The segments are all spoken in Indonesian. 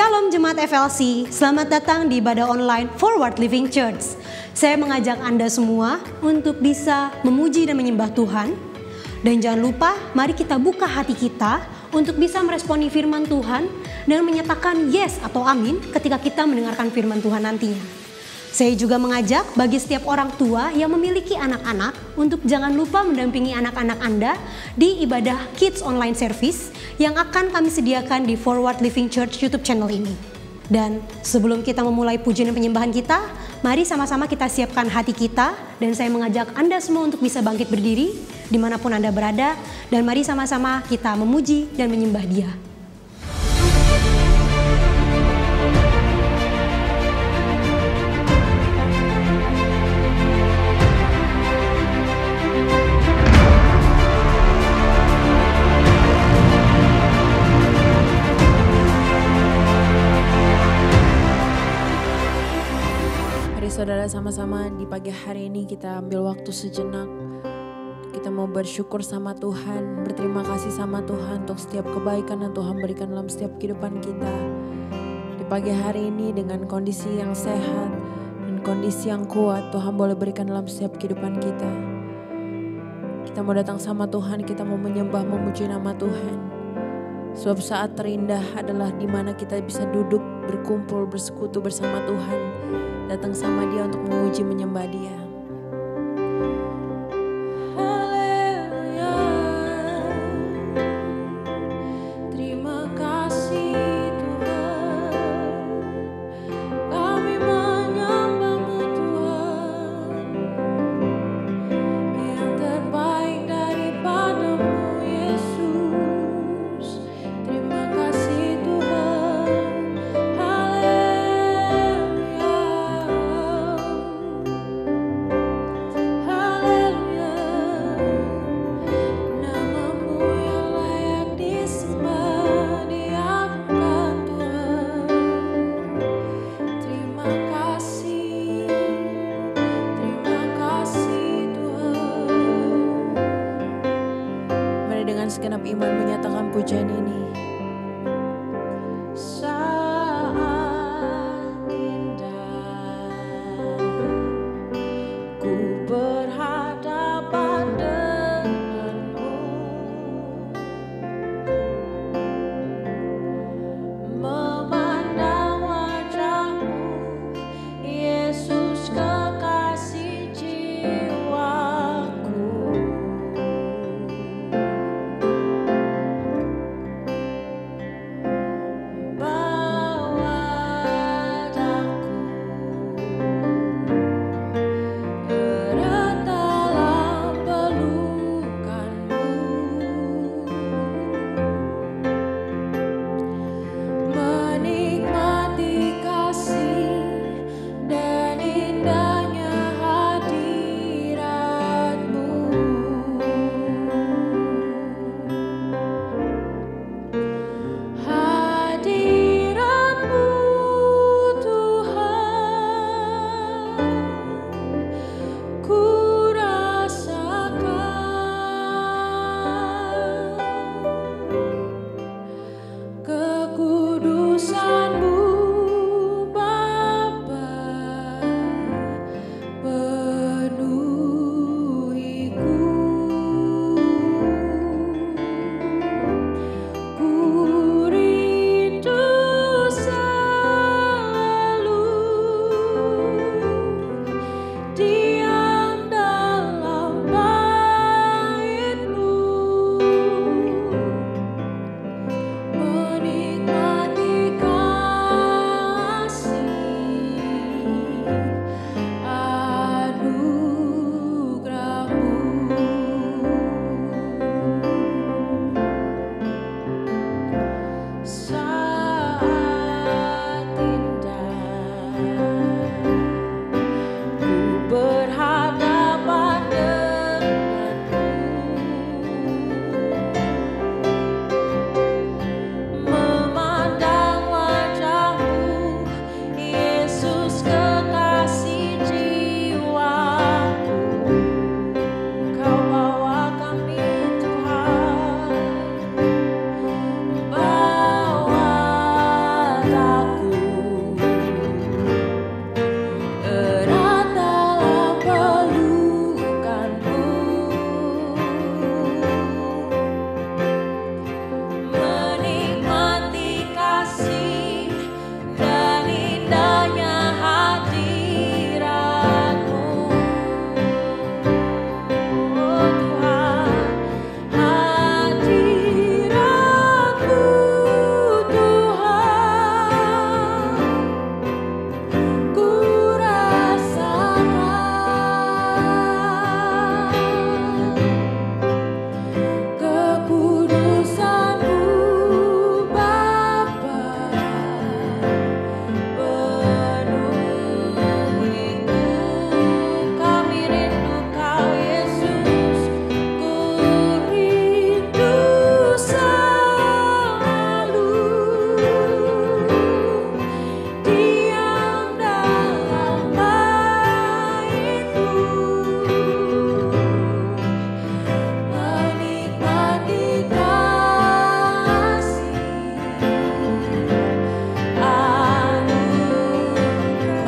Shalom Jemaat FLC, selamat datang di ibadah online Forward Living Church. Saya mengajak Anda semua untuk bisa memuji dan menyembah Tuhan. Dan jangan lupa, mari kita buka hati kita untuk bisa meresponi firman Tuhan dan menyatakan yes atau amin ketika kita mendengarkan firman Tuhan nantinya. Saya juga mengajak bagi setiap orang tua yang memiliki anak-anak untuk jangan lupa mendampingi anak-anak Anda di ibadah Kids Online Service yang akan kami sediakan di Forward Living Church YouTube channel ini. Dan sebelum kita memulai pujian dan penyembahan kita, mari sama-sama kita siapkan hati kita, dan saya mengajak Anda semua untuk bisa bangkit berdiri dimanapun Anda berada, dan mari sama-sama kita memuji dan menyembah Dia. Saudara, sama-sama di pagi hari ini kita ambil waktu sejenak. Kita mau bersyukur sama Tuhan, berterima kasih sama Tuhan untuk setiap kebaikan yang Tuhan berikan dalam setiap kehidupan kita. Di pagi hari ini dengan kondisi yang sehat dan kondisi yang kuat, Tuhan boleh berikan dalam setiap kehidupan kita. Kita mau datang sama Tuhan, kita mau menyembah, memuji nama Tuhan. Sebab saat terindah adalah di mana kita bisa duduk, berkumpul, bersekutu bersama Tuhan. Datang sama Dia untuk memuji, menyembah Dia.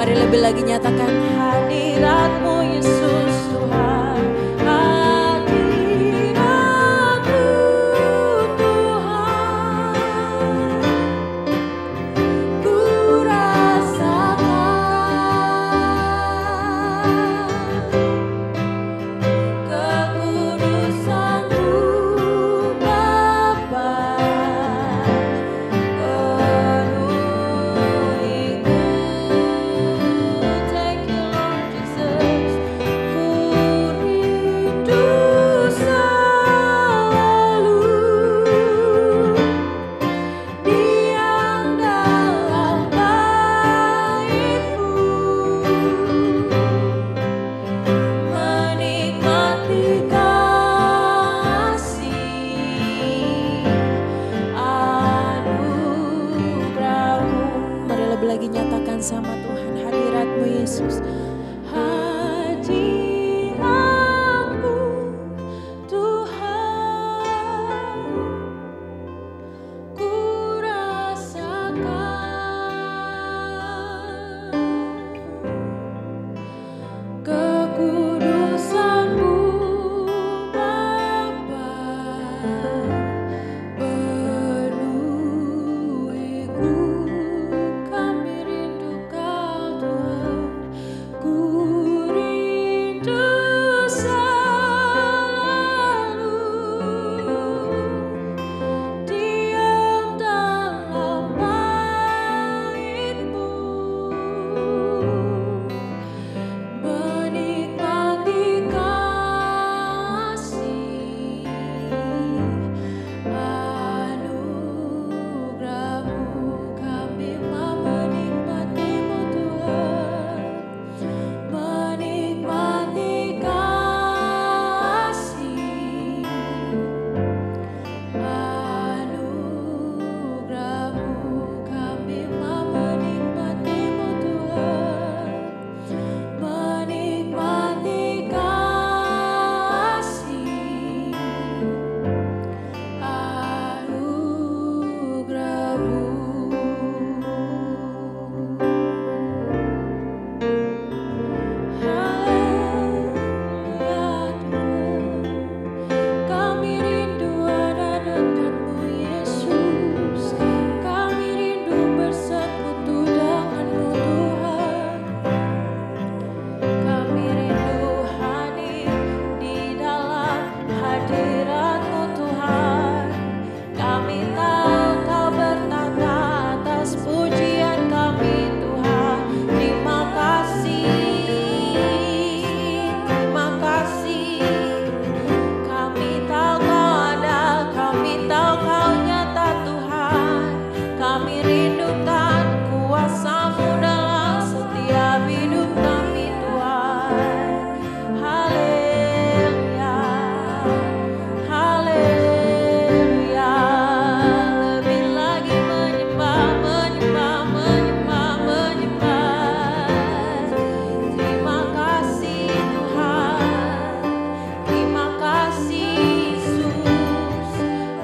Mari lebih lagi nyatakan hadirat-Mu Yesus Tuhan. Hadirat-Mu Tuhan. Ku rasakan kekudusan-Mu Bapa. Lagi nyatakan sama Tuhan hadirat-Mu Yesus. Hadirat-Mu Tuhan. Ku rasakan kekudusan-Mu Bapa.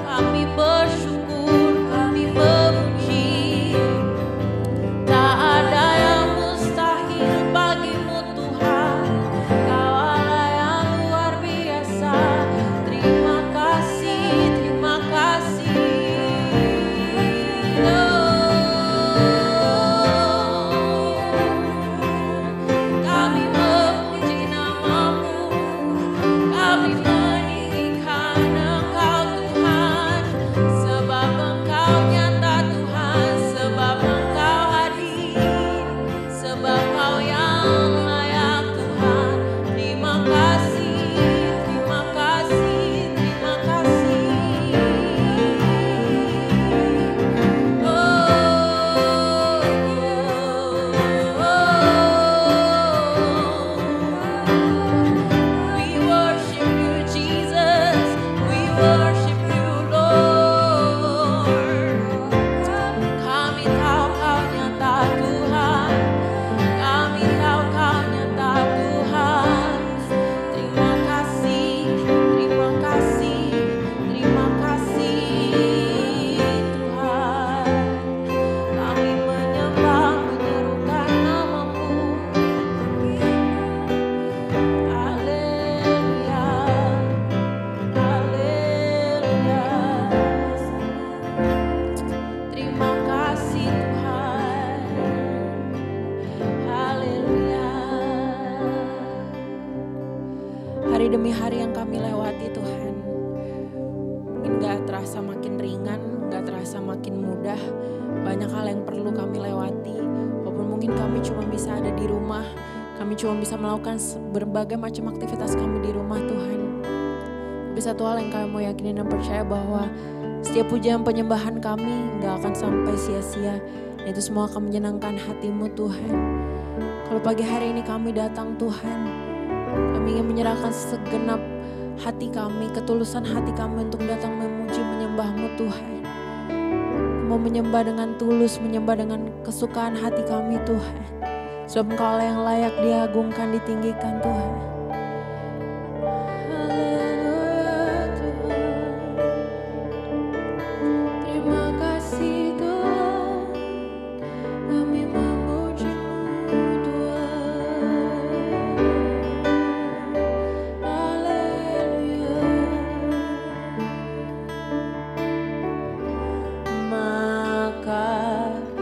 Kami bersyukur, kami memuji. perlu kami lewati. Walaupun mungkin kami cuma bisa ada di rumah, kami cuma bisa melakukan berbagai macam aktivitas kami di rumah Tuhan. Tapi satu hal yang kami mau yakinin dan percaya bahwa setiap pujian penyembahan kami gak akan sampai sia-sia. Itu semua akan menyenangkan hati-Mu Tuhan. Kalau pagi hari ini kami datang Tuhan, kami ingin menyerahkan segenap hati kami, ketulusan hati kami untuk datang memuji menyembah-Mu Tuhan. Mau menyembah dengan tulus, menyembah dengan kesukaan hati kami Tuhan. Sebab Engkau Allah yang layak diagungkan, ditinggikan Tuhan. Haleluya Tuhan. Terima kasih Tuhan, kami memuji-Mu Tuhan. Haleluya. Maka Tuhan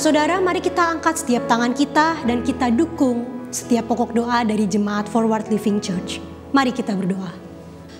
Saudara, mari kita angkat setiap tangan kita dan kita dukung setiap pokok doa dari Jemaat Forward Living Church. Mari kita berdoa.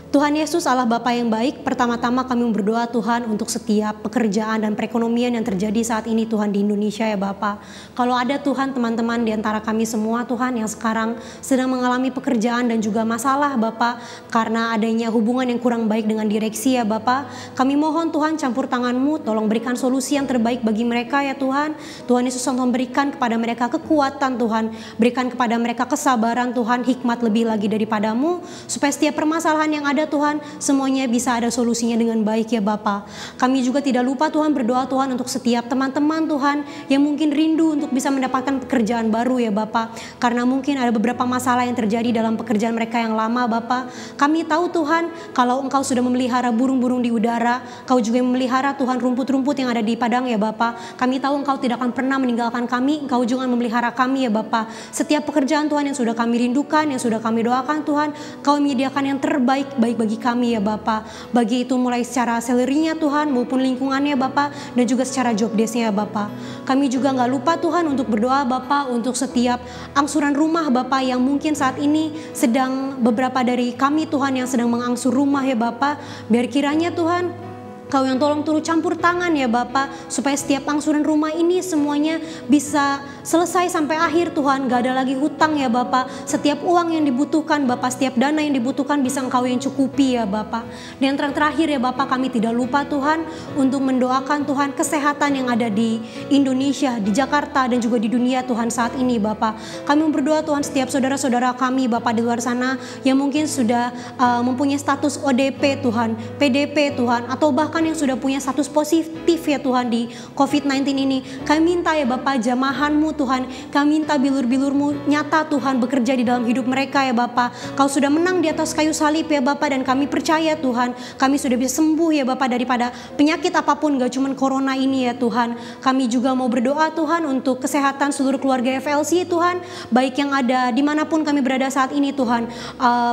Tuhan Yesus, Allah Bapa yang baik, pertama-tama kami berdoa Tuhan untuk setiap pekerjaan dan perekonomian yang terjadi saat ini Tuhan di Indonesia ya Bapa. Kalau ada Tuhan teman-teman di antara kami semua Tuhan yang sekarang sedang mengalami pekerjaan dan juga masalah Bapa karena adanya hubungan yang kurang baik dengan direksi ya Bapa. Kami mohon Tuhan campur tangan-Mu, tolong berikan solusi yang terbaik bagi mereka ya Tuhan. Tuhan Yesus tolong berikan kepada mereka kekuatan Tuhan, berikan kepada mereka kesabaran Tuhan, hikmat lebih lagi daripada-Mu, supaya setiap permasalahan yang ada Tuhan, semuanya bisa ada solusinya dengan baik ya Bapa. Kami juga tidak lupa Tuhan berdoa Tuhan untuk setiap teman-teman Tuhan yang mungkin rindu untuk bisa mendapatkan pekerjaan baru ya Bapa. Karena mungkin ada beberapa masalah yang terjadi dalam pekerjaan mereka yang lama Bapa. Kami tahu Tuhan, kalau Engkau sudah memelihara burung-burung di udara, Kau juga memelihara Tuhan rumput-rumput yang ada di padang ya Bapa. Kami tahu Engkau tidak akan pernah meninggalkan kami, Engkau juga memelihara kami ya Bapa. Setiap pekerjaan Tuhan yang sudah kami rindukan, yang sudah kami doakan Tuhan, Kau menyediakan yang terbaik baik bagi kami ya Bapa. Bagi itu mulai secara salary-nya Tuhan maupun lingkungannya Bapa, dan juga secara job desk-nya ya Bapa. Kami juga gak lupa Tuhan untuk berdoa Bapa untuk setiap angsuran rumah Bapa yang mungkin saat ini sedang beberapa dari kami Tuhan yang sedang mengangsur rumah ya Bapa. Biar kiranya Tuhan Kau yang tolong turut campur tangan ya Bapa, supaya setiap angsuran rumah ini semuanya bisa selesai sampai akhir Tuhan. Gak ada lagi hutang ya Bapa. Setiap uang yang dibutuhkan Bapa, setiap dana yang dibutuhkan bisa Engkau yang cukupi ya Bapa. Dan yang terakhir ya Bapa, kami tidak lupa Tuhan untuk mendoakan Tuhan kesehatan yang ada di Indonesia, di Jakarta dan juga di dunia Tuhan saat ini Bapa. Kami berdoa Tuhan setiap saudara-saudara kami Bapa di luar sana yang mungkin sudah mempunyai status ODP Tuhan, PDP Tuhan, atau bahkan yang sudah punya status positif ya Tuhan di COVID-19 ini. Kami minta ya Bapa jamahan-Mu Tuhan, kami minta bilur-bilur-Mu nyata Tuhan bekerja di dalam hidup mereka ya Bapa. Kau sudah menang di atas kayu salib ya Bapa, dan kami percaya Tuhan, kami sudah bisa sembuh ya Bapa daripada penyakit apapun, gak cuma corona ini ya Tuhan. Kami juga mau berdoa Tuhan untuk kesehatan seluruh keluarga FLC Tuhan, baik yang ada dimanapun kami berada saat ini Tuhan.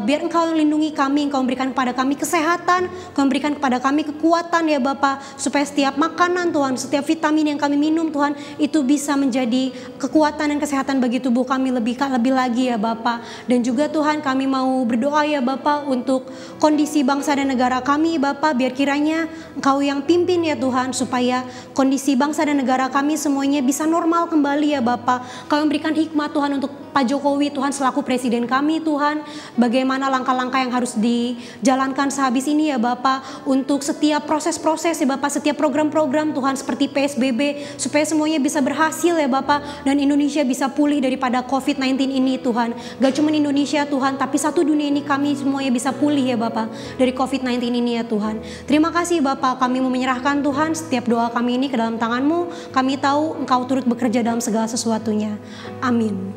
Biar Engkau yang lindungi kami, Engkau memberikan kepada kami kesehatan, Engkau memberikan kepada kami kekuatan ya Bapa, supaya setiap makanan Tuhan, setiap vitamin yang kami minum Tuhan, itu bisa menjadi kekuatan dan kesehatan bagi tubuh kami lebih lagi ya Bapa. Dan juga Tuhan kami mau berdoa ya Bapa untuk kondisi bangsa dan negara kami Bapa, biar kiranya Engkau yang pimpin ya Tuhan, supaya kondisi bangsa dan negara kami semuanya bisa normal kembali ya Bapa. Kau yang berikan hikmat Tuhan untuk Pak Jokowi Tuhan selaku presiden kami Tuhan, bagaimana langkah-langkah yang harus dijalankan sehabis ini ya Bapa, untuk setiap proses-proses ya Bapak, setiap program-program Tuhan seperti PSBB, supaya semuanya bisa berhasil ya Bapak, dan Indonesia bisa pulih daripada COVID-19 ini Tuhan. Gak cuma Indonesia Tuhan, tapi satu dunia ini kami semuanya bisa pulih ya Bapak dari COVID-19 ini ya Tuhan. Terima kasih Bapak, kami mau menyerahkan Tuhan setiap doa kami ini ke dalam tangan-Mu. Kami tahu Engkau turut bekerja dalam segala sesuatunya. Amin.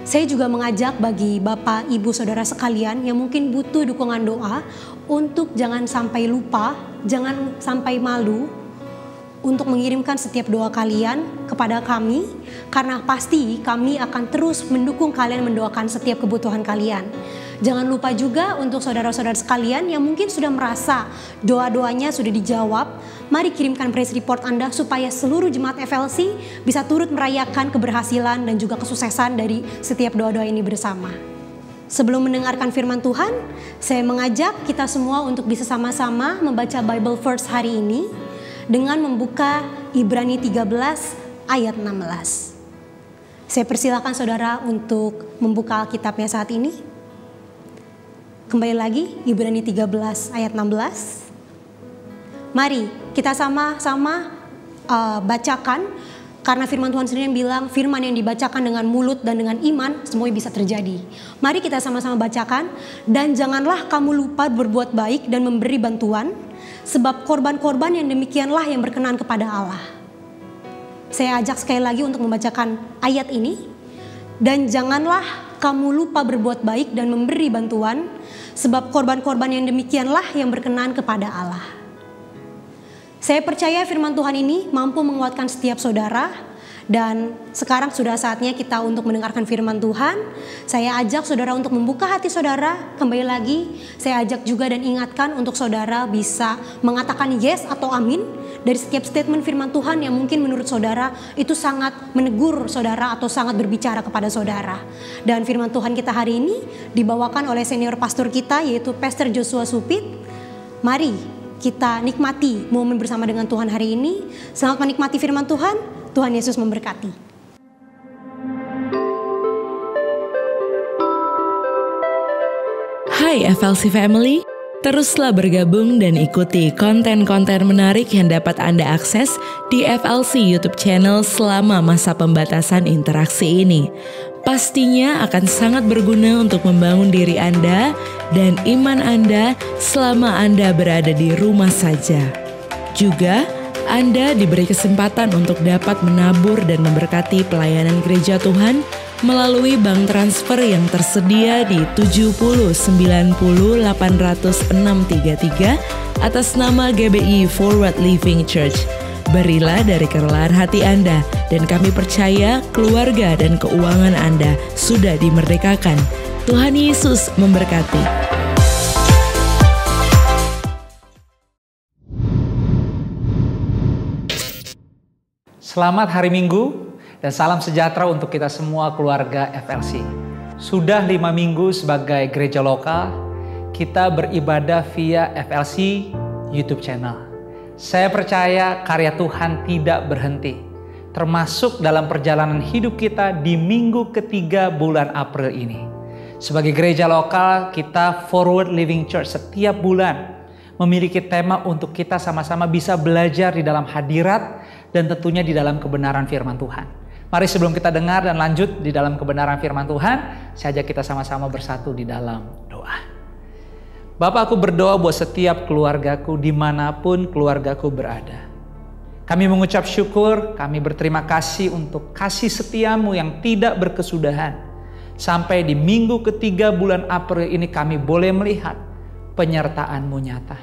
Saya juga mengajak bagi Bapak, Ibu, Saudara sekalian yang mungkin butuh dukungan doa untuk jangan sampai lupa, jangan sampai malu untuk mengirimkan setiap doa kalian kepada kami, karena pasti kami akan terus mendukung kalian mendoakan setiap kebutuhan kalian. Jangan lupa juga untuk saudara-saudara sekalian yang mungkin sudah merasa doa-doanya sudah dijawab, mari kirimkan praise report Anda supaya seluruh jemaat FLC bisa turut merayakan keberhasilan dan juga kesuksesan dari setiap doa-doa ini bersama. Sebelum mendengarkan firman Tuhan, saya mengajak kita semua untuk bisa sama-sama membaca Bible Verse hari ini dengan membuka Ibrani 13 ayat 16. Saya persilakan saudara untuk membuka Alkitabnya saat ini. Kembali lagi, Ibrani 13 ayat 16. Mari kita sama-sama bacakan, karena firman Tuhan sendiri yang bilang firman yang dibacakan dengan mulut dan dengan iman semuanya bisa terjadi. Mari kita sama-sama bacakan. Dan janganlah kamu lupa berbuat baik dan memberi bantuan, sebab korban-korban yang demikianlah yang berkenan kepada Allah. Saya ajak sekali lagi untuk membacakan ayat ini. Dan janganlah kamu lupa berbuat baik dan memberi bantuan, sebab korban-korban yang demikianlah yang berkenan kepada Allah. Saya percaya firman Tuhan ini mampu menguatkan setiap saudara, dan sekarang sudah saatnya kita untuk mendengarkan firman Tuhan. Saya ajak saudara untuk membuka hati saudara. Kembali lagi, saya ajak juga dan ingatkan untuk saudara bisa mengatakan yes atau amin dari setiap statement firman Tuhan yang mungkin menurut saudara itu sangat menegur saudara atau sangat berbicara kepada saudara. Dan firman Tuhan kita hari ini dibawakan oleh senior pastor kita, yaitu Pastor Joshua Supit. Mari kita nikmati momen bersama dengan Tuhan hari ini. Selamat menikmati firman Tuhan. Tuhan Yesus memberkati. Hai FLC Family, teruslah bergabung dan ikuti konten-konten menarik yang dapat Anda akses di FLC YouTube channel selama masa pembatasan interaksi ini. Pastinya akan sangat berguna untuk membangun diri Anda dan iman Anda selama Anda berada di rumah saja. Juga, Anda diberi kesempatan untuk dapat menabur dan memberkati pelayanan gereja Tuhan melalui bank transfer yang tersedia di 70 90 80633 atas nama GBI Forward Living Church. Berilah dari kerelaan hati Anda dan kami percaya keluarga dan keuangan Anda sudah dimerdekakan. Tuhan Yesus memberkati. Selamat hari Minggu. Dan salam sejahtera untuk kita semua keluarga FLC. Sudah 5 minggu sebagai gereja lokal, kita beribadah via FLC YouTube channel. Saya percaya karya Tuhan tidak berhenti, termasuk dalam perjalanan hidup kita di minggu ketiga bulan April ini. Sebagai gereja lokal, kita Forward Living Church setiap bulan memiliki tema untuk kita sama-sama bisa belajar di dalam hadirat dan tentunya di dalam kebenaran firman Tuhan. Mari sebelum kita dengar dan lanjut di dalam kebenaran firman Tuhan, saya ajak kita sama-sama bersatu di dalam doa. Bapa, aku berdoa buat setiap keluargaku dimanapun keluargaku berada. Kami mengucap syukur, kami berterima kasih untuk kasih setiamu yang tidak berkesudahan. Sampai di minggu ketiga bulan April ini kami boleh melihat penyertaanmu nyata.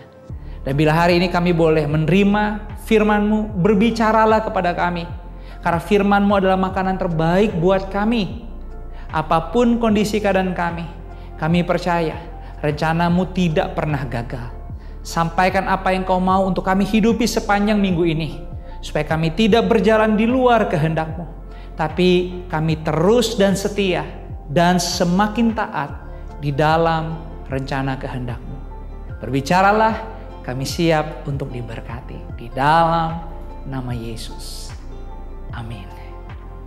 Dan bila hari ini kami boleh menerima firman-Mu, berbicaralah kepada kami. Karena firman-Mu adalah makanan terbaik buat kami. Apapun kondisi keadaan kami percaya rencana-Mu tidak pernah gagal. Sampaikan apa yang Kau mau untuk kami hidupi sepanjang minggu ini. Supaya kami tidak berjalan di luar kehendak-Mu. Tapi kami terus dan setia dan semakin taat di dalam rencana kehendak-Mu. Berbicaralah, kami siap untuk diberkati. Di dalam nama Yesus. Amin.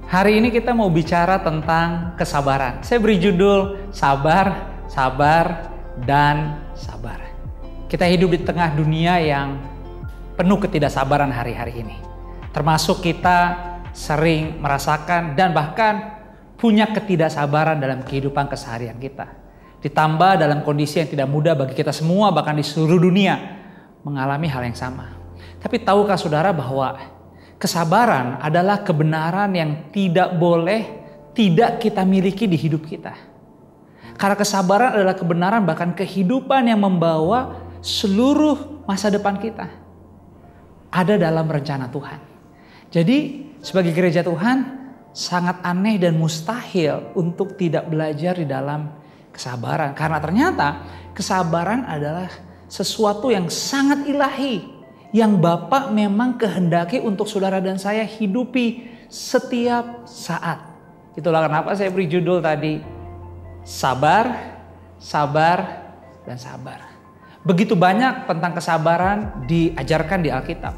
Hari ini kita mau bicara tentang kesabaran. Saya beri judul sabar, sabar, dan sabar. Kita hidup di tengah dunia yang penuh ketidaksabaran hari-hari ini. Termasuk kita sering merasakan dan bahkan punya ketidaksabaran dalam kehidupan keseharian kita. Ditambah dalam kondisi yang tidak mudah bagi kita semua, bahkan di seluruh dunia mengalami hal yang sama. Tapi tahukah saudara bahwa kesabaran adalah kebenaran yang tidak kita miliki di hidup kita. Karena kesabaran adalah kebenaran bahkan kehidupan yang membawa seluruh masa depan kita ada dalam rencana Tuhan. Jadi sebagai gereja Tuhan sangat aneh dan mustahil untuk tidak belajar di dalam kesabaran. Karena ternyata kesabaran adalah sesuatu yang sangat ilahi. Yang Bapak memang kehendaki untuk saudara dan saya hidupi setiap saat. Itulah kenapa saya beri judul tadi, sabar, sabar, dan sabar. Begitu banyak tentang kesabaran diajarkan di Alkitab.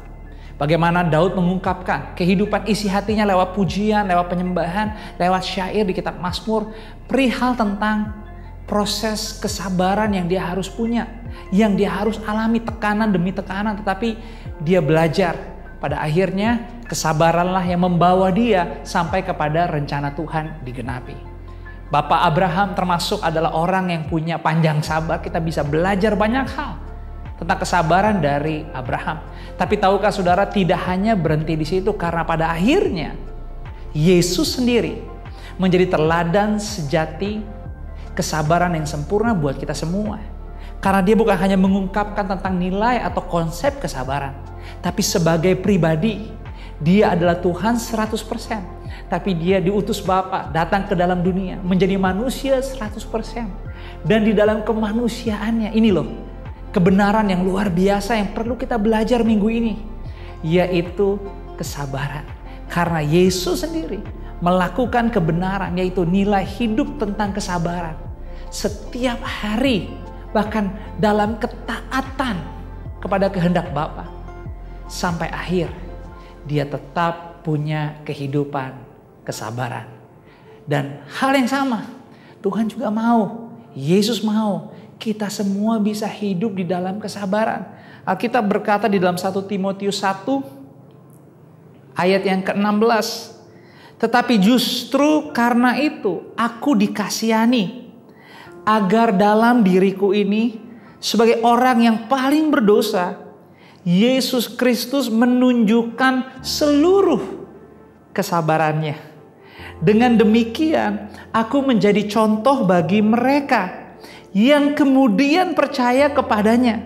Bagaimana Daud mengungkapkan kehidupan isi hatinya lewat pujian, lewat penyembahan, lewat syair di kitab Mazmur. Perihal tentang proses kesabaran yang dia harus punya. Yang dia harus alami tekanan demi tekanan. Tetapi dia belajar. Pada akhirnya kesabaranlah yang membawa dia sampai kepada rencana Tuhan digenapi. Bapak Abraham termasuk adalah orang yang punya panjang sabar. Kita bisa belajar banyak hal tentang kesabaran dari Abraham. Tapi tahukah saudara, tidak hanya berhenti di situ. Karena pada akhirnya Yesus sendiri menjadi teladan sejati kesabaran yang sempurna buat kita semua. Karena dia bukan hanya mengungkapkan tentang nilai atau konsep kesabaran. Tapi sebagai pribadi, dia adalah Tuhan 100%. Tapi dia diutus Bapa datang ke dalam dunia. Menjadi manusia 100%. Dan di dalam kemanusiaannya, ini loh kebenaran yang luar biasa yang perlu kita belajar minggu ini. yaitu kesabaran. Karena Yesus sendiri melakukan kebenaran, yaitu nilai hidup tentang kesabaran. Setiap hari, bahkan dalam ketaatan kepada kehendak Bapa. Sampai akhir, dia tetap punya kehidupan kesabaran. Dan hal yang sama, Tuhan juga mau, Yesus mau kita semua bisa hidup di dalam kesabaran. Alkitab berkata di dalam 1 Timotius 1 ayat yang ke-16. Tetapi justru karena itu aku dikasihani, agar dalam diriku ini sebagai orang yang paling berdosa, Yesus Kristus menunjukkan seluruh kesabarannya. Dengan demikian aku menjadi contoh bagi mereka yang kemudian percaya kepadanya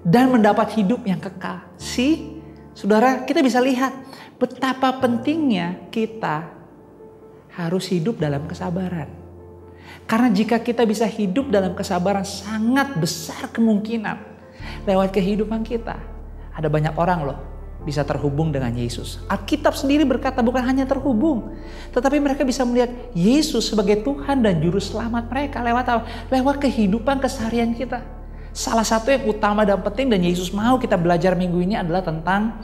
dan mendapat hidup yang kekal. Saudara, kita bisa lihat betapa pentingnya kita harus hidup dalam kesabaran. Karena jika kita bisa hidup dalam kesabaran, sangat besar kemungkinan lewat kehidupan kita ada banyak orang loh bisa terhubung dengan Yesus. Alkitab sendiri berkata bukan hanya terhubung, tetapi mereka bisa melihat Yesus sebagai Tuhan dan Juru Selamat mereka lewat apa? Lewat kehidupan keseharian kita. Salah satu yang utama dan penting dan Yesus mau kita belajar minggu ini adalah tentang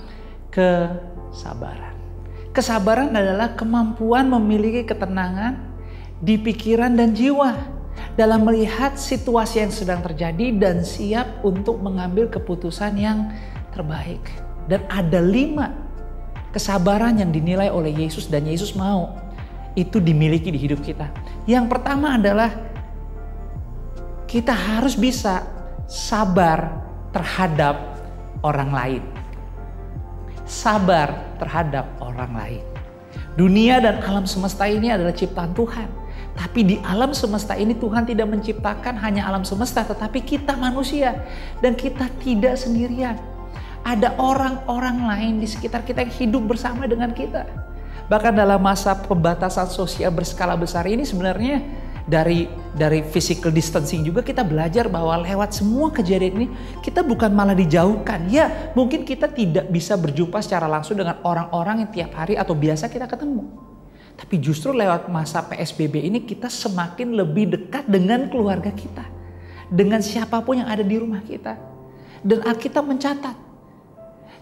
kesabaran. Kesabaran adalah kemampuan memiliki ketenangan di pikiran dan jiwa dalam melihat situasi yang sedang terjadi dan siap untuk mengambil keputusan yang terbaik. Dan ada 5 kesabaran yang dinilai oleh Yesus dan Yesus mau itu dimiliki di hidup kita. Yang pertama adalah kita harus bisa sabar terhadap orang lain. Sabar terhadap orang lain. Dunia dan alam semesta ini adalah ciptaan Tuhan. Tapi di alam semesta ini Tuhan tidak menciptakan hanya alam semesta, tetapi kita manusia. Dan kita tidak sendirian. Ada orang-orang lain di sekitar kita yang hidup bersama dengan kita. Bahkan dalam masa pembatasan sosial berskala besar ini sebenarnya dari physical distancing juga kita belajar bahwa lewat semua kejadian ini kita bukan malah dijauhkan. Ya, mungkin kita tidak bisa berjumpa secara langsung dengan orang-orang yang tiap hari atau biasa kita ketemu. Tapi justru lewat masa PSBB ini kita semakin lebih dekat dengan keluarga kita. Dengan siapapun yang ada di rumah kita. Dan Alkitab mencatat,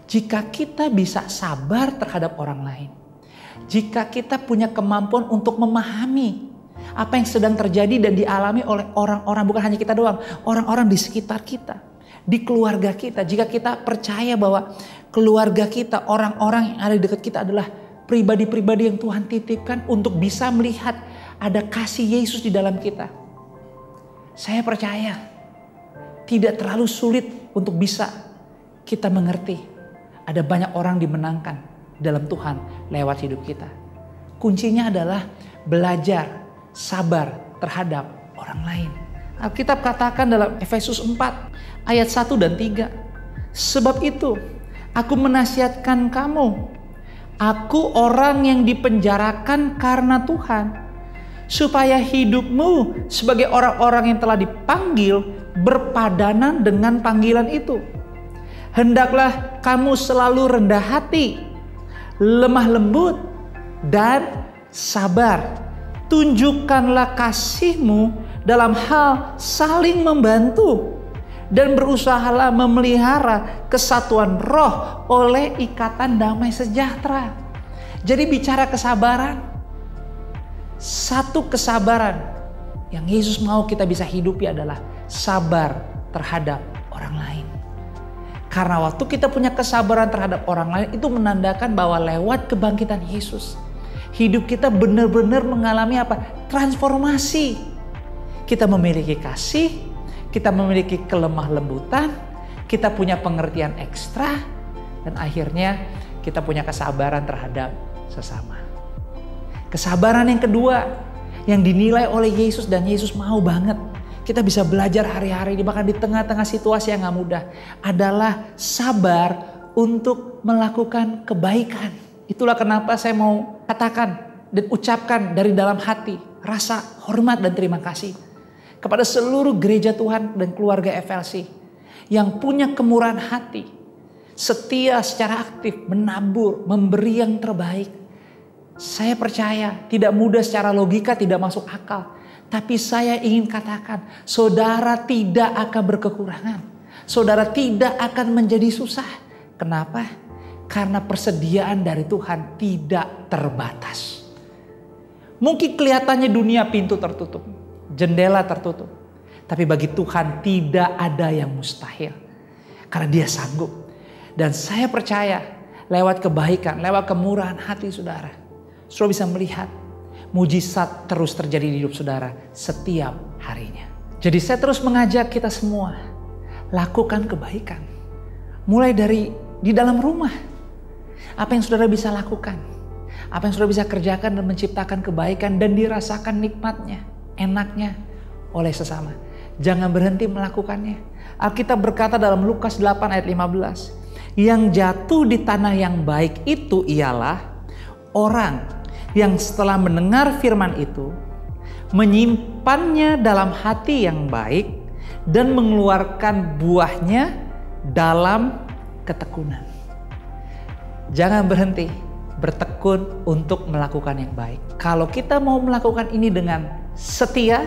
jika kita bisa sabar terhadap orang lain, jika kita punya kemampuan untuk memahami apa yang sedang terjadi dan dialami oleh orang-orang, bukan hanya kita doang, orang-orang di sekitar kita, di keluarga kita, jika kita percaya bahwa keluarga kita, orang-orang yang ada di dekat kita adalah pribadi-pribadi yang Tuhan titipkan untuk bisa melihat ada kasih Yesus di dalam kita. Saya percaya tidak terlalu sulit untuk bisa kita mengerti. Ada banyak orang dimenangkan dalam Tuhan lewat hidup kita. Kuncinya adalah belajar sabar terhadap orang lain. Alkitab katakan dalam Efesus 4 ayat 1 dan 3. Sebab itu aku menasihatkan kamu, aku orang yang dipenjarakan karena Tuhan, supaya hidupmu sebagai orang-orang yang telah dipanggil berpadanan dengan panggilan itu. Hendaklah kamu selalu rendah hati, lemah lembut, dan sabar. Tunjukkanlah kasihmu dalam hal saling membantu. Dan berusahalah memelihara kesatuan roh oleh ikatan damai sejahtera. Jadi bicara kesabaran, satu kesabaran yang Yesus mau kita bisa hidupi adalah sabar terhadap orang lain. Karena waktu kita punya kesabaran terhadap orang lain itu menandakan bahwa lewat kebangkitan Yesus, hidup kita benar-benar mengalami apa? Transformasi. Kita memiliki kasih, kita memiliki kelemah lembutan, kita punya pengertian ekstra, dan akhirnya kita punya kesabaran terhadap sesama. Kesabaran yang kedua yang dinilai oleh Yesus dan Yesus mau banget kita bisa belajar hari-hari ini, bahkan di tengah-tengah situasi yang gak mudah, adalah sabar untuk melakukan kebaikan. Itulah kenapa saya mau katakan dan ucapkan dari dalam hati rasa hormat dan terima kasih kepada seluruh gereja Tuhan dan keluarga FLC yang punya kemurahan hati setia secara aktif, menabur, memberi yang terbaik. Saya percaya tidak mudah secara logika, tidak masuk akal. Tapi saya ingin katakan, saudara tidak akan berkekurangan. Saudara tidak akan menjadi susah. Kenapa? Karena persediaan dari Tuhan tidak terbatas. Mungkin kelihatannya dunia pintu tertutup, jendela tertutup. Tapi bagi Tuhan tidak ada yang mustahil. Karena Dia sanggup. Dan saya percaya lewat kebaikan, lewat kemurahan hati saudara, saudara bisa melihat mujizat terus terjadi di hidup saudara setiap harinya. Jadi saya terus mengajak kita semua, lakukan kebaikan. Mulai dari di dalam rumah. Apa yang saudara bisa lakukan? Apa yang saudara bisa kerjakan dan menciptakan kebaikan dan dirasakan nikmatnya, enaknya oleh sesama. Jangan berhenti melakukannya. Alkitab berkata dalam Lukas 8 ayat 15. Yang jatuh di tanah yang baik itu ialah orang yang setelah mendengar firman itu, menyimpannya dalam hati yang baik dan mengeluarkan buahnya dalam ketekunan. Jangan berhenti bertekun untuk melakukan yang baik. Kalau kita mau melakukan ini dengan setia,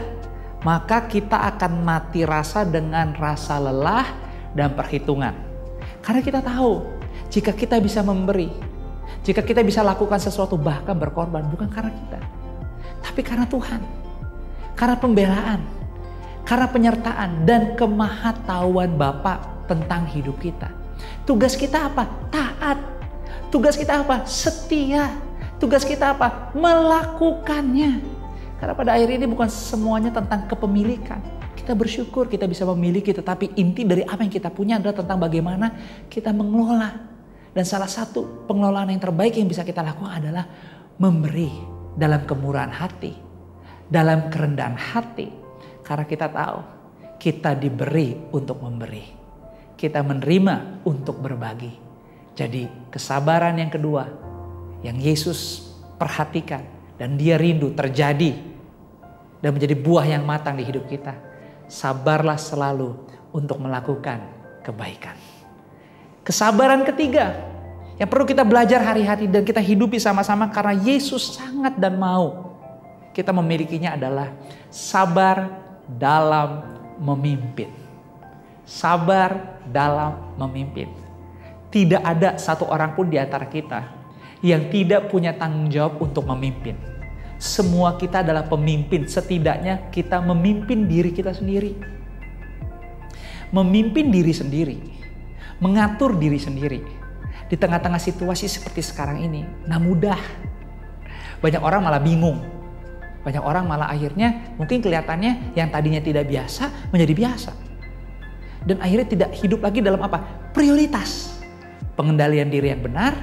maka kita akan mati rasa dengan rasa lelah dan perhitungan. Karena kita tahu, jika kita bisa memberi, jika kita bisa lakukan sesuatu bahkan berkorban, bukan karena kita, tapi karena Tuhan. Karena pembelaan, karena penyertaan dan kemahatauan Bapa tentang hidup kita. Tugas kita apa? Taat. Tugas kita apa? Setia. Tugas kita apa? Melakukannya. Karena pada akhir ini bukan semuanya tentang kepemilikan. Kita bersyukur kita bisa memiliki, tetapi inti dari apa yang kita punya adalah tentang bagaimana kita mengelola. Dan salah satu pengelolaan yang terbaik yang bisa kita lakukan adalah memberi dalam kemurahan hati, dalam kerendahan hati. Karena kita tahu kita diberi untuk memberi, kita menerima untuk berbagi. Jadi kesabaran yang kedua yang Yesus perhatikan dan Dia rindu terjadi dan menjadi buah yang matang di hidup kita. Sabarlah selalu untuk melakukan kebaikan. Kesabaran ketiga yang perlu kita belajar hari-hari dan kita hidupi sama-sama karena Yesus sangat dan mau kita memilikinya adalah sabar dalam memimpin. Sabar dalam memimpin. Tidak ada satu orang pun di antara kita yang tidak punya tanggung jawab untuk memimpin. Semua kita adalah pemimpin, setidaknya kita memimpin diri kita sendiri. Memimpin diri sendiri, mengatur diri sendiri. Di tengah-tengah situasi seperti sekarang ini, nah mudah. Banyak orang malah bingung. Banyak orang malah akhirnya mungkin kelihatannya yang tadinya tidak biasa menjadi biasa. Dan akhirnya tidak hidup lagi dalam apa? Prioritas. Pengendalian diri yang benar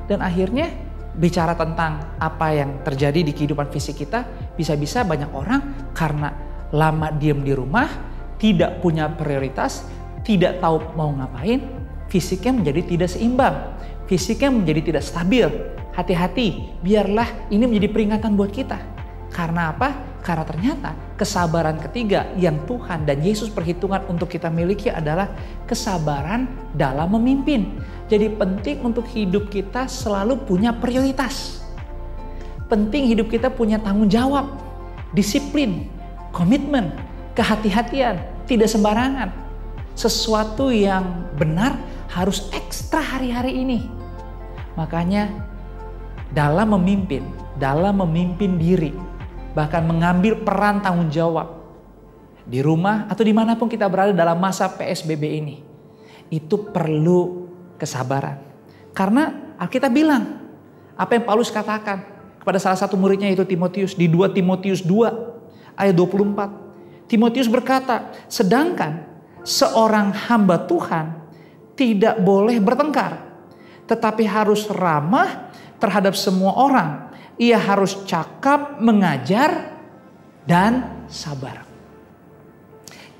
dan akhirnya bicara tentang apa yang terjadi di kehidupan fisik kita, bisa-bisa banyak orang karena lama diam di rumah, tidak punya prioritas, tidak tahu mau ngapain, fisiknya menjadi tidak seimbang, fisiknya menjadi tidak stabil. Hati-hati, biarlah ini menjadi peringatan buat kita. Karena apa? Karena ternyata kesabaran ketiga yang Tuhan dan Yesus perhitungkan untuk kita miliki adalah kesabaran dalam memimpin. Jadi penting untuk hidup kita selalu punya prioritas. Penting hidup kita punya tanggung jawab, disiplin, komitmen, kehati-hatian, tidak sembarangan. Sesuatu yang benar harus ekstra hari-hari ini. Makanya dalam memimpin diri, bahkan mengambil peran tanggung jawab di rumah atau dimanapun kita berada dalam masa PSBB ini, itu perlu kesabaran. Karena Alkitab bilang, apa yang Paulus katakan kepada salah satu muridnya yaitu Timotius di 2 Timotius 2 ayat 24. Timotius berkata, sedangkan seorang hamba Tuhan tidak boleh bertengkar, tetapi harus ramah terhadap semua orang. Ia harus cakap, mengajar, dan sabar.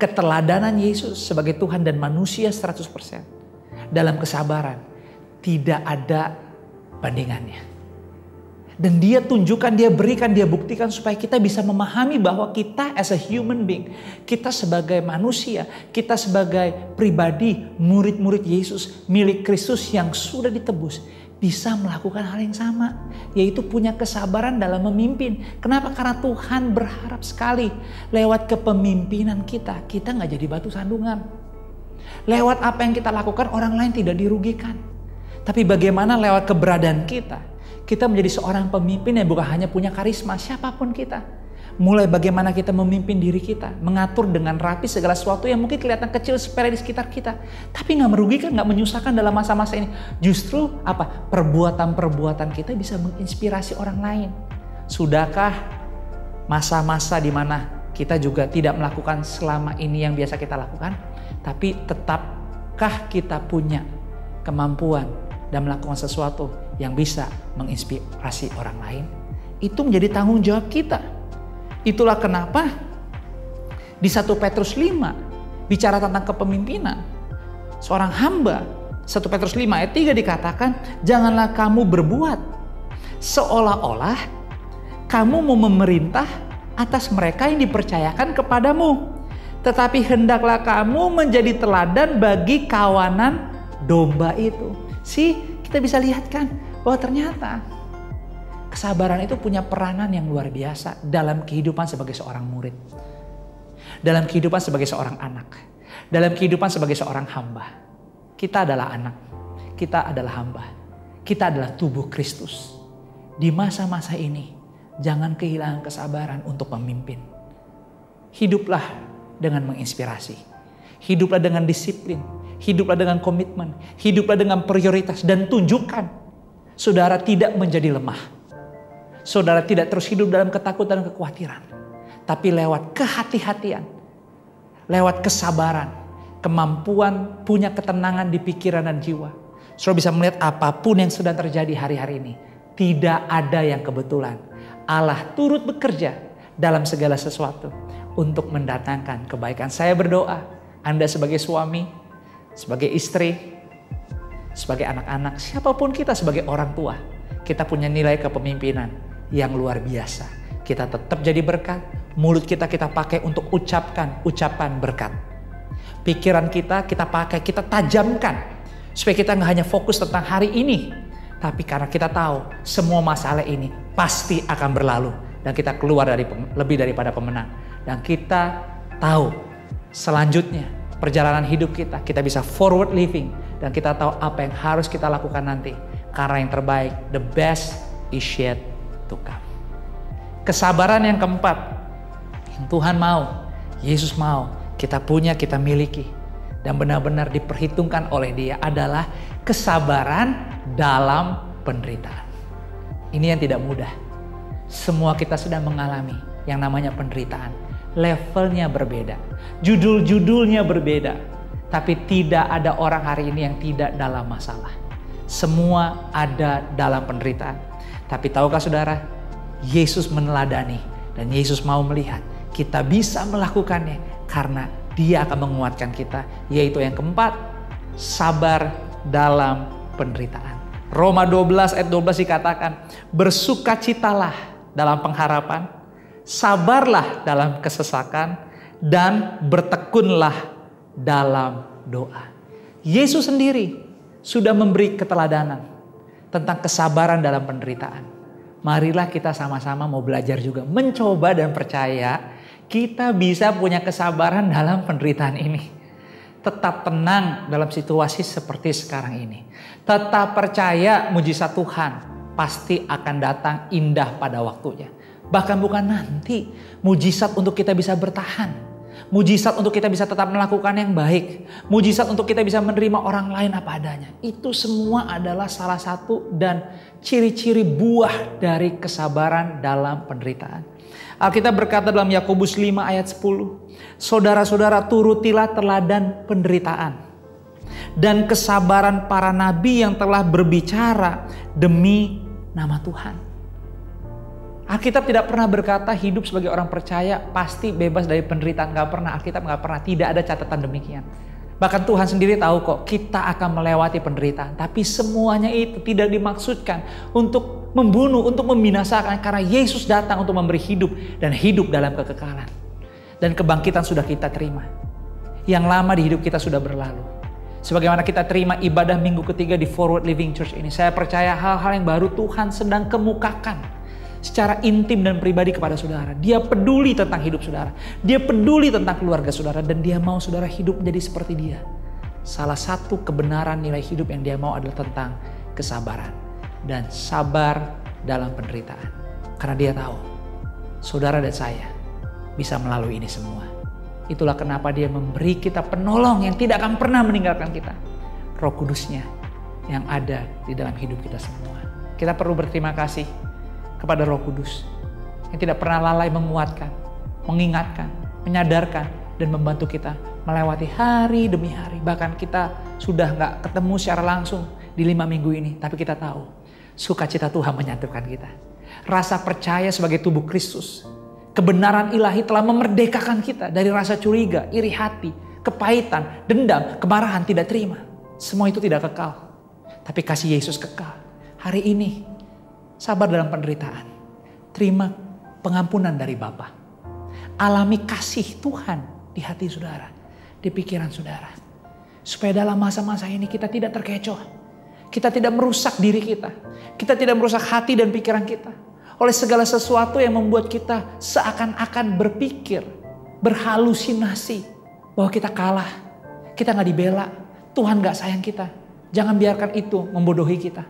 Keteladanan Yesus sebagai Tuhan dan manusia 100%. Dalam kesabaran tidak ada bandingannya. Dan dia tunjukkan, dia berikan, dia buktikan supaya kita bisa memahami bahwa kita as a human being, kita sebagai manusia, kita sebagai pribadi, murid-murid Yesus, milik Kristus yang sudah ditebus, bisa melakukan hal yang sama, yaitu punya kesabaran dalam memimpin. Kenapa? Karena Tuhan berharap sekali lewat kepemimpinan kita nggak jadi batu sandungan. Lewat apa yang kita lakukan orang lain tidak dirugikan. Tapi bagaimana lewat keberadaan kita menjadi seorang pemimpin yang bukan hanya punya karisma, siapapun kita. Mulai bagaimana kita memimpin diri kita, mengatur dengan rapi segala sesuatu yang mungkin kelihatan kecil sepele di sekitar kita. Tapi gak merugikan, gak menyusahkan dalam masa-masa ini. Justru perbuatan-perbuatan kita bisa menginspirasi orang lain. Sudahkah masa-masa di mana kita juga tidak melakukan selama ini yang biasa kita lakukan? Tapi tetapkah kita punya kemampuan dan melakukan sesuatu yang bisa menginspirasi orang lain? Itu menjadi tanggung jawab kita. Itulah kenapa di 1 Petrus 5 bicara tentang kepemimpinan seorang hamba. 1 Petrus 5 ayat 3 dikatakan, janganlah kamu berbuat seolah-olah kamu mau memerintah atas mereka yang dipercayakan kepadamu. Tetapi hendaklah kamu menjadi teladan bagi kawanan domba itu. Kita bisa lihat kan bahwa ternyata kesabaran itu punya peranan yang luar biasa dalam kehidupan sebagai seorang murid. Dalam kehidupan sebagai seorang anak. Dalam kehidupan sebagai seorang hamba. Kita adalah anak. Kita adalah hamba. Kita adalah tubuh Kristus. Di masa-masa ini jangan kehilangan kesabaran untuk memimpin. Hiduplah dengan menginspirasi. Hiduplah dengan disiplin. Hiduplah dengan komitmen, hiduplah dengan prioritas, dan tunjukkan saudara tidak menjadi lemah. Saudara tidak terus hidup dalam ketakutan dan kekhawatiran. Tapi lewat kehati-hatian, lewat kesabaran, kemampuan punya ketenangan di pikiran dan jiwa. Saudara bisa melihat apapun yang sedang terjadi hari-hari ini. Tidak ada yang kebetulan. Allah turut bekerja dalam segala sesuatu untuk mendatangkan kebaikan. Saya berdoa, Anda sebagai suami, sebagai istri, sebagai anak-anak, siapapun kita sebagai orang tua, kita punya nilai kepemimpinan yang luar biasa. Kita tetap jadi berkat, mulut kita pakai untuk ucapkan ucapan berkat. Pikiran kita pakai, kita tajamkan, supaya kita nggak hanya fokus tentang hari ini, tapi karena kita tahu semua masalah ini pasti akan berlalu, dan kita keluar lebih daripada pemenang. Dan kita tahu selanjutnya, perjalanan hidup kita bisa forward living, dan kita tahu apa yang harus kita lakukan nanti, karena yang terbaik, the best is yet to come. Kesabaran yang keempat yang Tuhan mau, Yesus mau kita punya, kita miliki, dan benar-benar diperhitungkan oleh Dia adalah kesabaran dalam penderitaan. Ini yang tidak mudah. Semua kita sedang mengalami yang namanya penderitaan. Levelnya berbeda, judul-judulnya berbeda, tapi tidak ada orang hari ini yang tidak dalam masalah. Semua ada dalam penderitaan. Tapi tahukah saudara, Yesus meneladani dan Yesus mau melihat kita bisa melakukannya karena Dia akan menguatkan kita. Yaitu yang keempat, sabar dalam penderitaan. Roma 12 ayat 12 dikatakan, bersukacitalah dalam pengharapan, sabarlah dalam kesesakan, dan bertekunlah dalam doa. Yesus sendiri sudah memberi keteladanan tentang kesabaran dalam penderitaan. Marilah kita sama-sama mau belajar juga, mencoba dan percaya kita bisa punya kesabaran dalam penderitaan ini. Tetap tenang dalam situasi seperti sekarang ini. Tetap percaya mujizat Tuhan pasti akan datang indah pada waktunya. Bahkan bukan nanti, mujizat untuk kita bisa bertahan. Mujizat untuk kita bisa tetap melakukan yang baik. Mujizat untuk kita bisa menerima orang lain apa adanya. Itu semua adalah salah satu dan ciri-ciri buah dari kesabaran dalam penderitaan. Alkitab berkata dalam Yakobus 5 ayat 10. Saudara-saudara, turutilah teladan penderitaan dan kesabaran para nabi yang telah berbicara demi nama Tuhan. Alkitab tidak pernah berkata hidup sebagai orang percaya pasti bebas dari penderitaan. Gak pernah, Alkitab gak pernah, tidak ada catatan demikian. Bahkan Tuhan sendiri tahu kok kita akan melewati penderitaan. Tapi semuanya itu tidak dimaksudkan untuk membunuh, untuk membinasakan. Karena Yesus datang untuk memberi hidup dan hidup dalam kekekalan. Dan kebangkitan sudah kita terima. Yang lama di hidup kita sudah berlalu. Sebagaimana kita terima ibadah minggu ketiga di Forward Living Church ini. Saya percaya hal-hal yang baru Tuhan sedang kemukakan secara intim dan pribadi kepada saudara. Dia peduli tentang hidup saudara. Dia peduli tentang keluarga saudara. Dan dia mau saudara hidup menjadi seperti dia. Salah satu kebenaran nilai hidup yang dia mau adalah tentang kesabaran. Dan sabar dalam penderitaan. Karena dia tahu saudara dan saya bisa melalui ini semua. Itulah kenapa dia memberi kita penolong yang tidak akan pernah meninggalkan kita. Roh Kudusnya yang ada di dalam hidup kita semua. Kita perlu berterima kasih kepada Roh Kudus yang tidak pernah lalai menguatkan, mengingatkan, menyadarkan, dan membantu kita melewati hari demi hari. Bahkan kita sudah gak ketemu secara langsung di 5 minggu ini, tapi kita tahu sukacita Tuhan menyatukan kita. Rasa percaya sebagai tubuh Kristus, kebenaran ilahi telah memerdekakan kita dari rasa curiga, iri hati, kepahitan, dendam, kemarahan, tidak terima. Semua itu tidak kekal, tapi kasih Yesus kekal. Hari ini sabar dalam penderitaan. Terima pengampunan dari Bapa. Alami kasih Tuhan di hati saudara, di pikiran saudara. Supaya dalam masa-masa ini kita tidak terkecoh. Kita tidak merusak diri kita. Kita tidak merusak hati dan pikiran kita oleh segala sesuatu yang membuat kita seakan-akan berpikir, berhalusinasi bahwa kita kalah, kita gak dibela, Tuhan gak sayang kita. Jangan biarkan itu membodohi kita.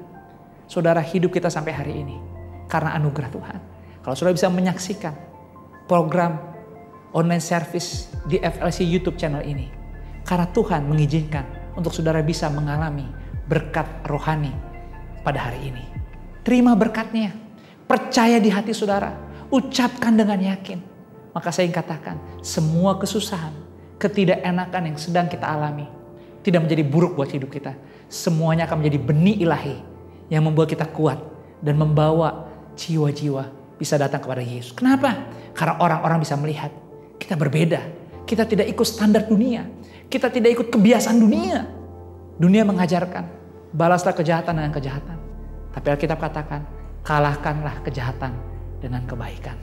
Saudara, hidup kita sampai hari ini karena anugerah Tuhan. Kalau saudara bisa menyaksikan program online service di FLC YouTube channel ini, karena Tuhan mengizinkan untuk saudara bisa mengalami berkat rohani pada hari ini. Terima berkatnya, percaya di hati saudara, ucapkan dengan yakin. Maka saya ingin katakan, semua kesusahan, ketidakenakan yang sedang kita alami tidak menjadi buruk buat hidup kita. Semuanya akan menjadi benih ilahi yang membuat kita kuat dan membawa jiwa-jiwa bisa datang kepada Yesus. Kenapa? Karena orang-orang bisa melihat kita berbeda. Kita tidak ikut standar dunia. Kita tidak ikut kebiasaan dunia. Dunia mengajarkan balaslah kejahatan dengan kejahatan. Tapi Alkitab katakan kalahkanlah kejahatan dengan kebaikan.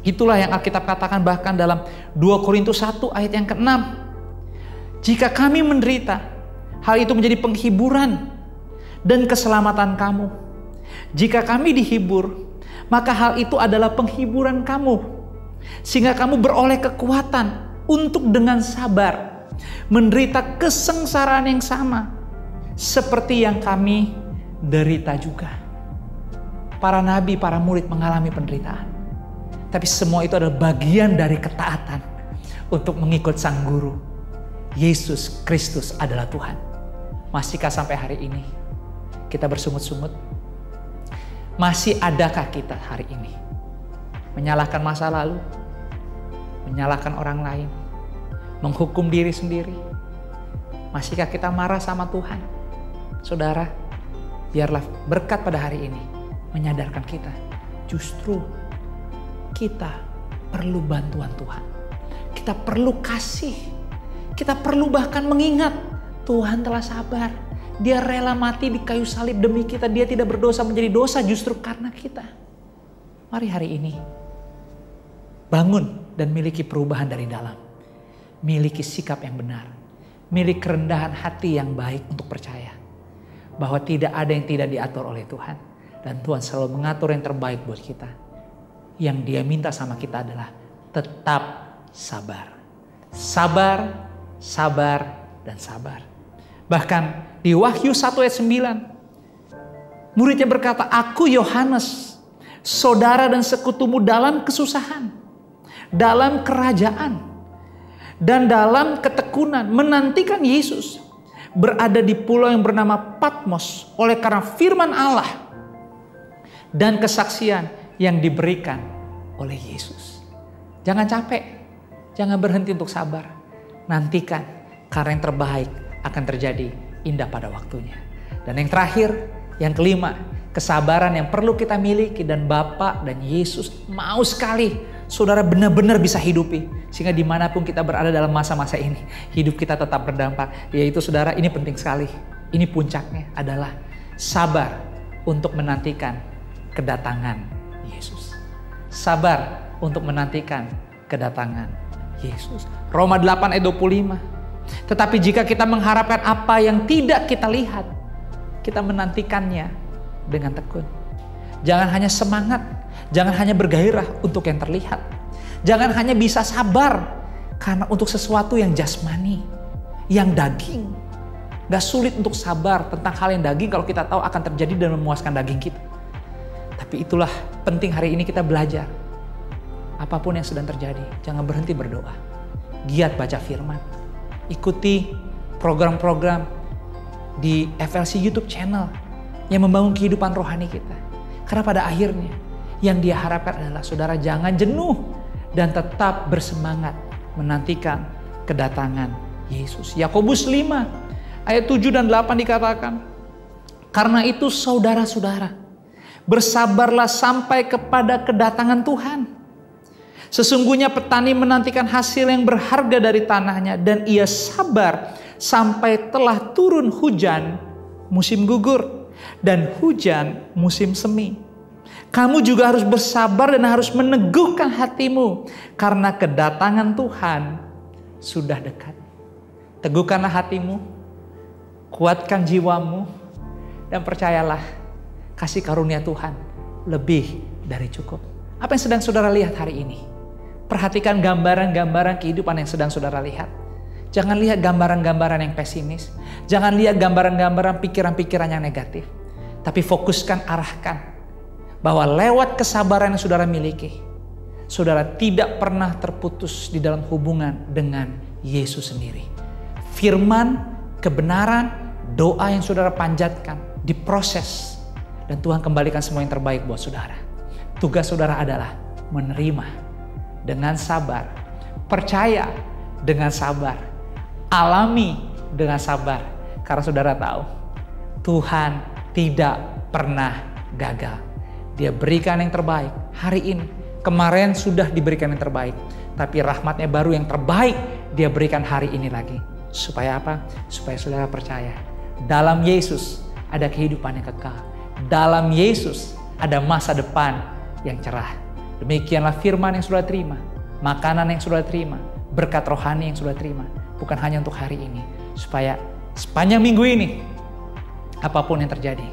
Itulah yang Alkitab katakan bahkan dalam 2 Korintus 1 ayat yang ke-6. Jika kami menderita, hal itu menjadi penghiburan dan keselamatan kamu. Jika kami dihibur, maka hal itu adalah penghiburan kamu. Sehingga kamu beroleh kekuatan untuk dengan sabar menderita kesengsaraan yang sama seperti yang kami derita juga. Para nabi, para murid mengalami penderitaan. Tapi semua itu adalah bagian dari ketaatan untuk mengikut sang guru. Yesus Kristus adalah Tuhan. Masihkah sampai hari ini kita bersungut-sungut? Masih adakah kita hari ini menyalahkan masa lalu, menyalahkan orang lain, menghukum diri sendiri? Masihkah kita marah sama Tuhan? Saudara, biarlah berkat pada hari ini menyadarkan kita, justru kita perlu bantuan Tuhan. Kita perlu kasih. Kita perlu bahkan mengingat Tuhan telah sabar. Dia rela mati di kayu salib demi kita. Dia tidak berdosa menjadi dosa justru karena kita. Mari hari ini bangun dan miliki perubahan dari dalam. Miliki sikap yang benar. Miliki kerendahan hati yang baik untuk percaya bahwa tidak ada yang tidak diatur oleh Tuhan. Dan Tuhan selalu mengatur yang terbaik buat kita. Yang Dia minta sama kita adalah tetap sabar. Sabar, sabar, dan sabar. Bahkan di Wahyu 1 ayat 9. Muridnya berkata, aku Yohanes, saudara dan sekutumu dalam kesusahan, dalam kerajaan, dan dalam ketekunan menantikan Yesus. Berada di pulau yang bernama Patmos oleh karena firman Allah dan kesaksian yang diberikan oleh Yesus. Jangan capek, jangan berhenti untuk sabar. Nantikan, karena yang terbaik akan terjadi indah pada waktunya. Dan yang terakhir, yang kelima, kesabaran yang perlu kita miliki dan Bapa dan Yesus mau sekali saudara benar-benar bisa hidupi. Sehingga dimanapun kita berada dalam masa-masa ini, hidup kita tetap berdampak. Yaitu saudara, ini penting sekali. Ini puncaknya adalah sabar untuk menantikan kedatangan Yesus. Sabar untuk menantikan kedatangan Yesus. Roma 8 ayat 25. Tetapi jika kita mengharapkan apa yang tidak kita lihat, kita menantikannya dengan tekun. Jangan hanya semangat, jangan hanya bergairah untuk yang terlihat. Jangan hanya bisa sabar karena untuk sesuatu yang jasmani, yang daging. Gak sulit untuk sabar tentang hal yang daging kalau kita tahu akan terjadi dan memuaskan daging kita. Tapi itulah penting hari ini kita belajar. Apapun yang sedang terjadi, jangan berhenti berdoa. Giat baca firman. Ikuti program-program di FLC YouTube channel yang membangun kehidupan rohani kita. Karena pada akhirnya yang dia harapkan adalah saudara jangan jenuh dan tetap bersemangat menantikan kedatangan Yesus. Yakobus 5 ayat 7 dan 8 dikatakan, karena itu saudara-saudara, bersabarlah sampai kepada kedatangan Tuhan. Sesungguhnya petani menantikan hasil yang berharga dari tanahnya dan ia sabar sampai telah turun hujan musim gugur dan hujan musim semi. Kamu juga harus bersabar dan harus meneguhkan hatimu karena kedatangan Tuhan sudah dekat. Teguhkanlah hatimu, kuatkan jiwamu, dan percayalah kasih karunia Tuhan lebih dari cukup. Apa yang sedang saudara lihat hari ini? Perhatikan gambaran-gambaran kehidupan yang sedang saudara lihat. Jangan lihat gambaran-gambaran yang pesimis. Jangan lihat gambaran-gambaran pikiran-pikiran yang negatif. Tapi fokuskan, arahkan. Bahwa lewat kesabaran yang saudara miliki, saudara tidak pernah terputus di dalam hubungan dengan Yesus sendiri. Firman, kebenaran, doa yang saudara panjatkan diproses. Dan Tuhan kembalikan semua yang terbaik buat saudara. Tugas saudara adalah menerima dengan sabar. Percaya dengan sabar. Alami dengan sabar. Karena saudara tahu, Tuhan tidak pernah gagal. Dia berikan yang terbaik hari ini. Kemarin sudah diberikan yang terbaik. Tapi rahmatnya baru yang terbaik dia berikan hari ini lagi. Supaya apa? Supaya saudara percaya. Dalam Yesus ada kehidupan yang kekal. Dalam Yesus ada masa depan yang cerah. Demikianlah firman yang saudara terima. Makanan yang saudara terima. Berkat rohani yang saudara terima. Bukan hanya untuk hari ini. Supaya sepanjang minggu ini, apapun yang terjadi,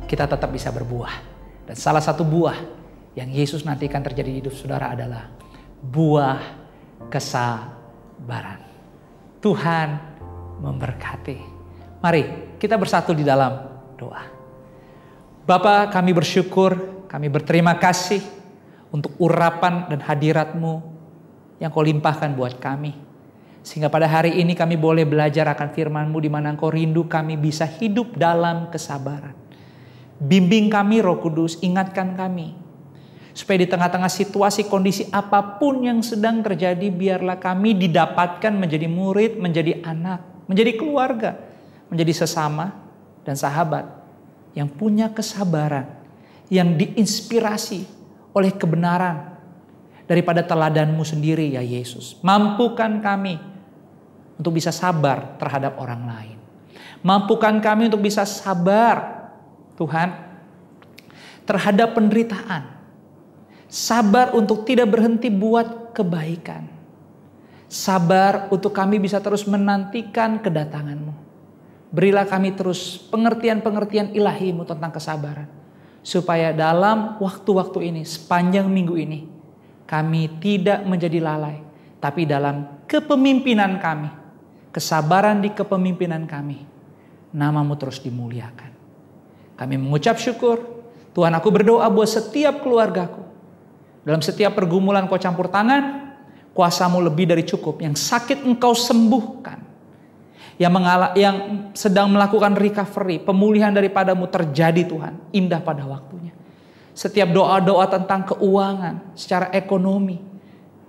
kita tetap bisa berbuah. Dan salah satu buah yang Yesus nantikan terjadi di hidup saudara adalah buah kesabaran. Tuhan memberkati. Mari kita bersatu di dalam doa. Bapa, kami bersyukur, kami berterima kasih untuk urapan dan hadirat-Mu yang Kau limpahkan buat kami. Sehingga pada hari ini kami boleh belajar akan firman-Mu di mana Engkau rindu kami bisa hidup dalam kesabaran. Bimbing kami Roh Kudus, ingatkan kami. Supaya di tengah-tengah situasi kondisi apapun yang sedang terjadi, biarlah kami didapatkan menjadi murid, menjadi anak, menjadi keluarga, menjadi sesama dan sahabat yang punya kesabaran, yang diinspirasi oleh kebenaran daripada teladan-Mu sendiri ya Yesus. Mampukan kami untuk bisa sabar terhadap orang lain. Mampukan kami untuk bisa sabar, Tuhan, terhadap penderitaan. Sabar untuk tidak berhenti buat kebaikan. Sabar untuk kami bisa terus menantikan kedatangan-Mu. Berilah kami terus pengertian-pengertian ilahi-Mu tentang kesabaran. Supaya dalam waktu-waktu ini, sepanjang minggu ini, kami tidak menjadi lalai. Tapi dalam kepemimpinan kami, kesabaran di kepemimpinan kami, nama-Mu terus dimuliakan. Kami mengucap syukur. Tuhan, aku berdoa buat setiap keluargaku. Dalam setiap pergumulan Kau campur tangan, kuasa-Mu lebih dari cukup. Yang sakit Engkau sembuhkan. Yang sedang melakukan recovery, pemulihan daripada-Mu terjadi Tuhan. Indah pada waktunya. Setiap doa-doa tentang keuangan, secara ekonomi,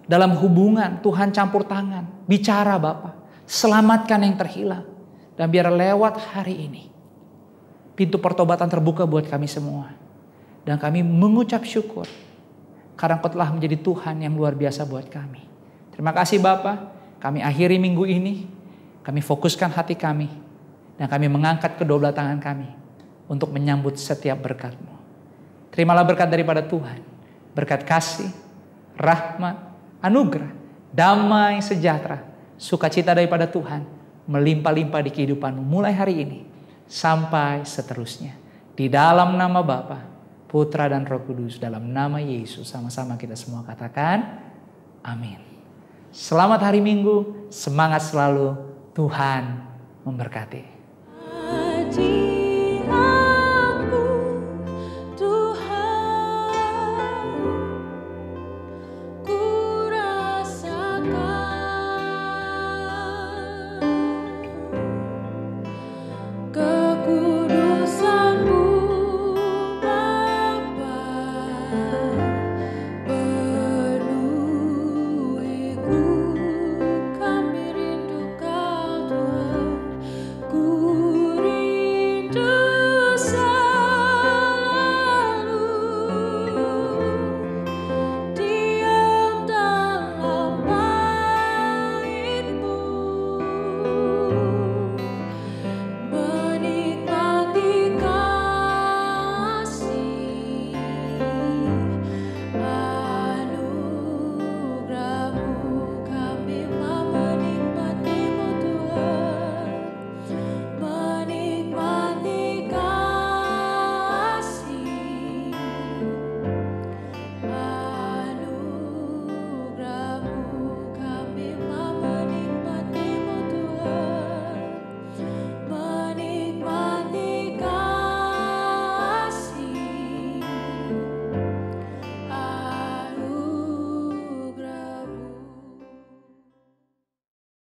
dalam hubungan, Tuhan campur tangan. Bicara Bapa, selamatkan yang terhilang. Dan biar lewat hari ini, pintu pertobatan terbuka buat kami semua. Dan kami mengucap syukur. karena Engkau telah menjadi Tuhan yang luar biasa buat kami. Terima kasih Bapa, kami akhiri minggu ini, kami fokuskan hati kami, dan kami mengangkat kedua belah tangan kami untuk menyambut setiap berkat-Mu. Terimalah berkat daripada Tuhan, berkat kasih, rahmat, anugerah, damai, sejahtera, sukacita daripada Tuhan, melimpah-limpah di kehidupan-Mu mulai hari ini, sampai seterusnya. Di dalam nama Bapa, Putra dan Roh Kudus, dalam nama Yesus, sama-sama kita semua katakan, amin. Selamat hari Minggu, semangat selalu, Tuhan memberkati.